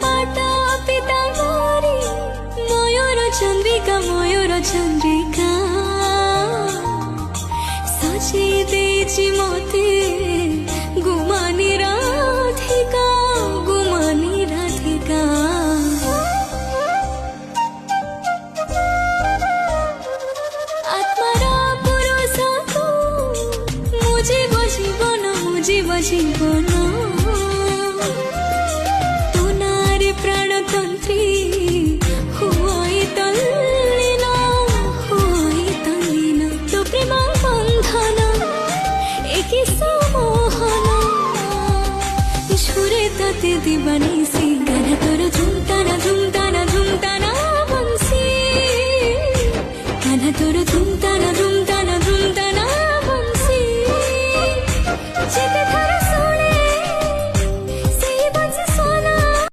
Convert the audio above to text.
पाटा पीताम्बरी मयूर चंद्रिका सजी देछि मते गुमानी राधिका आत्मारा पुरुषको मुझे जीवन तुनारे प्राणतंत्री हुआई तल्लीन तो प्रेम बंधन एकी सम्मोहन छुरे तते दिवानी